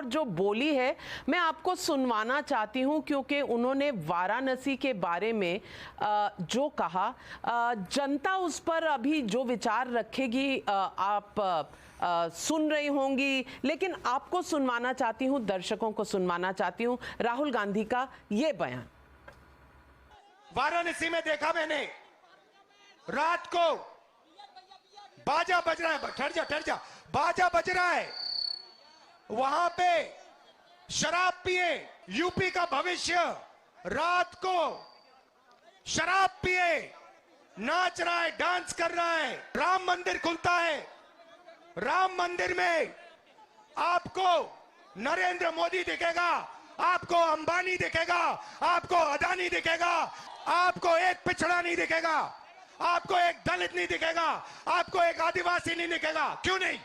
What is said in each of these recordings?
और जो बोली है मैं आपको सुनवाना चाहती हूं, क्योंकि उन्होंने वाराणसी के बारे में जो कहा, जनता उस पर अभी जो विचार रखेगी आप सुन रही होंगी, लेकिन आपको सुनवाना चाहती हूं, दर्शकों को सुनवाना चाहती हूं राहुल गांधी का ये बयान। वाराणसी में देखा मैंने, रात को बाजा बज रहा है, ठहर जा, बाजा बज रहा है, वहां पे शराब पिए, यूपी का भविष्य रात को शराब पिए नाच रहा है, डांस कर रहा है। राम मंदिर खुलता है, राम मंदिर में आपको नरेंद्र मोदी दिखेगा, आपको अंबानी दिखेगा, आपको अदानी दिखेगा, आपको एक पिछड़ा नहीं दिखेगा, आपको एक दलित नहीं दिखेगा, आपको एक आदिवासी नहीं दिखेगा। क्यों नहीं?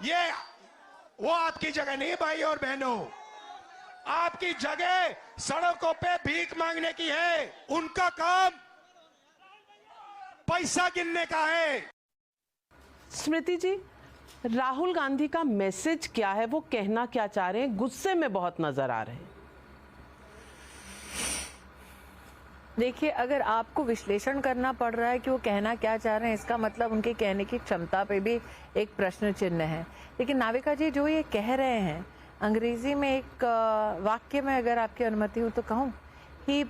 ये वो आपकी जगह नहीं भाई और बहनों, आपकी जगह सड़कों पे भीख मांगने की है। उनका काम पैसा गिनने का है। स्मृति जी, राहुल गांधी का मैसेज क्या है, वो कहना क्या चाह रहे हैं? गुस्से में बहुत नजर आ रहे हैं। देखिए, अगर आपको विश्लेषण करना पड़ रहा है कि वो कहना क्या चाह रहे हैं, इसका मतलब उनके कहने की क्षमता पे भी एक प्रश्न चिन्ह है। लेकिन नाविका जी जो ये कह रहे हैं, अंग्रेजी में एक वाक्य में अगर आपकी अनुमति हो तो कहूँ, he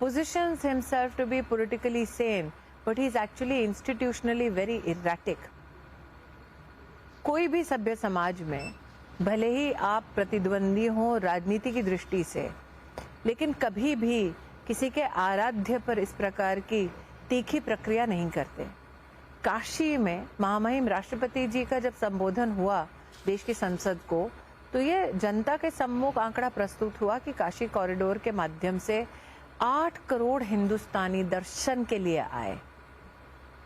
positions himself to be politically sane but he is actually institutionally very erratic. कोई भी सभ्य समाज में भले ही आप प्रतिद्वंदी हो राजनीति की दृष्टि से, लेकिन कभी भी किसी के आराध्य पर इस प्रकार की तीखी प्रक्रिया नहीं करते। काशी में महामहिम राष्ट्रपति जी का जब संबोधन हुआ देश की संसद को, तो ये जनता के सम्मुख आंकड़ा प्रस्तुत हुआ कि काशी कॉरिडोर के माध्यम से 8 करोड़ हिंदुस्तानी दर्शन के लिए आए।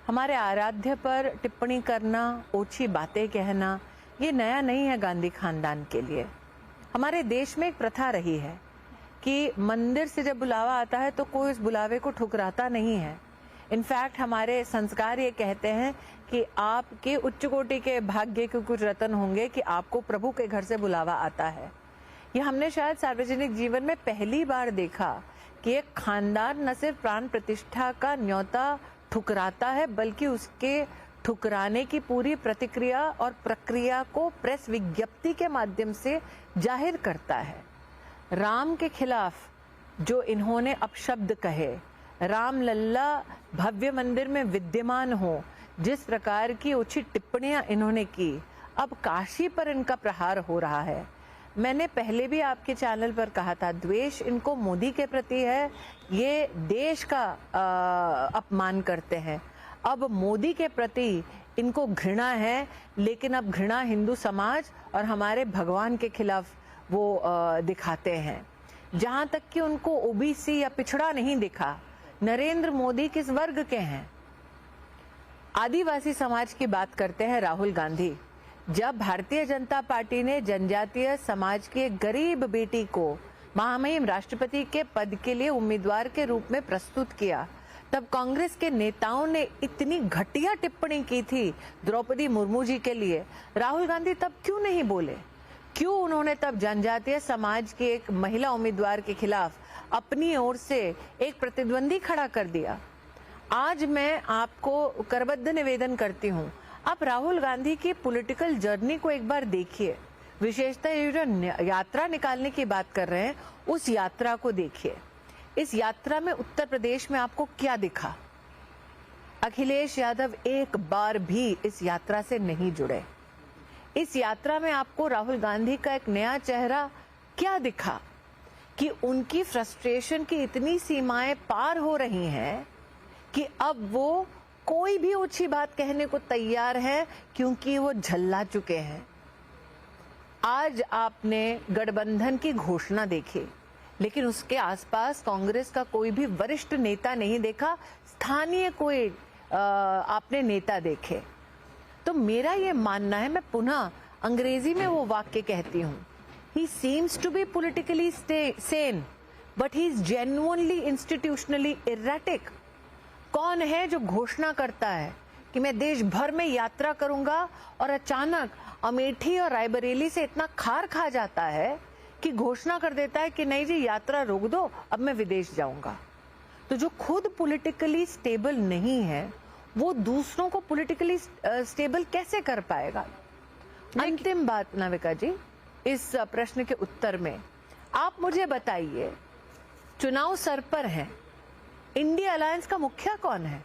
हमारे आराध्य पर टिप्पणी करना, ओछी बातें कहना, ये नया नहीं है गांधी खानदान के लिए। हमारे देश में एक प्रथा रही है कि मंदिर से जब बुलावा आता है तो कोई उस बुलावे को ठुकराता नहीं है। इनफैक्ट हमारे संस्कार ये कहते हैं कि आपके उच्च कोटि के भाग्य के कुछ रतन होंगे कि आपको प्रभु के घर से बुलावा आता है। ये हमने शायद सार्वजनिक जीवन में पहली बार देखा कि एक खानदान न सिर्फ प्राण प्रतिष्ठा का न्योता ठुकराता है, बल्कि उसके ठुकराने की पूरी प्रतिक्रिया और प्रक्रिया को प्रेस विज्ञप्ति के माध्यम से जाहिर करता है। राम के खिलाफ जो इन्होंने अपशब्द कहे, राम लल्ला भव्य मंदिर में विद्यमान हो, जिस प्रकार की ओछी टिप्पणियां इन्होंने की, अब काशी पर इनका प्रहार हो रहा है। मैंने पहले भी आपके चैनल पर कहा था, द्वेष इनको मोदी के प्रति है, ये देश का अपमान करते हैं। अब मोदी के प्रति इनको घृणा है, लेकिन अब घृणा हिंदू समाज और हमारे भगवान के खिलाफ वो दिखाते हैं। जहां तक कि उनको ओबीसी या पिछड़ा नहीं दिखा। नरेंद्र मोदी किस वर्ग के हैं? आदिवासी समाज की बात करते हैं राहुल गांधी। जब भारतीय जनता पार्टी ने जनजातीय समाज की एक गरीब बेटी को महामहिम राष्ट्रपति के पद के लिए उम्मीदवार के रूप में प्रस्तुत किया, तब कांग्रेस के नेताओं ने इतनी घटिया टिप्पणी की थी द्रौपदी मुर्मू जी के लिए। राहुल गांधी तब क्यों नहीं बोले? क्यों उन्होंने तब जनजातीय समाज की एक महिला उम्मीदवार के खिलाफ अपनी ओर से एक प्रतिद्वंदी खड़ा कर दिया? आज मैं आपको करबद्ध निवेदन करती हूँ, आप राहुल गांधी की पॉलिटिकल जर्नी को एक बार देखिए। विशेषतः ये जो यात्रा निकालने की बात कर रहे हैं, उस यात्रा को देखिए। इस यात्रा में उत्तर प्रदेश में आपको क्या दिखा? अखिलेश यादव एक बार भी इस यात्रा से नहीं जुड़े। इस यात्रा में आपको राहुल गांधी का एक नया चेहरा क्या दिखा कि उनकी फ्रस्ट्रेशन की इतनी सीमाएं पार हो रही हैं कि अब वो कोई भी ऊंची बात कहने को तैयार है, क्योंकि वो झल्ला चुके हैं। आज आपने गठबंधन की घोषणा देखी, लेकिन उसके आसपास कांग्रेस का कोई भी वरिष्ठ नेता नहीं देखा, स्थानीय कोई आपने नेता देखे। तो मेरा ये मानना है, मैं पुनः अंग्रेजी में वो वाक्य कहती हूँ, he seems to be politically sane but he is genuinely institutionally erratic. कौन है जो घोषणा करता है कि मैं देश भर में यात्रा करूंगा और अचानक अमेठी और रायबरेली से इतना खार खा जाता है कि घोषणा कर देता है कि नहीं जी यात्रा रोक दो, अब मैं विदेश जाऊंगा। तो जो खुद पॉलिटिकली स्टेबल नहीं है वो दूसरों को पॉलिटिकली स्टेबल कैसे कर पाएगा? अंतिम बात नाविका जी, इस प्रश्न के उत्तर में आप मुझे बताइए, चुनाव सर पर हैं, इंडिया अलायंस का मुखिया कौन है?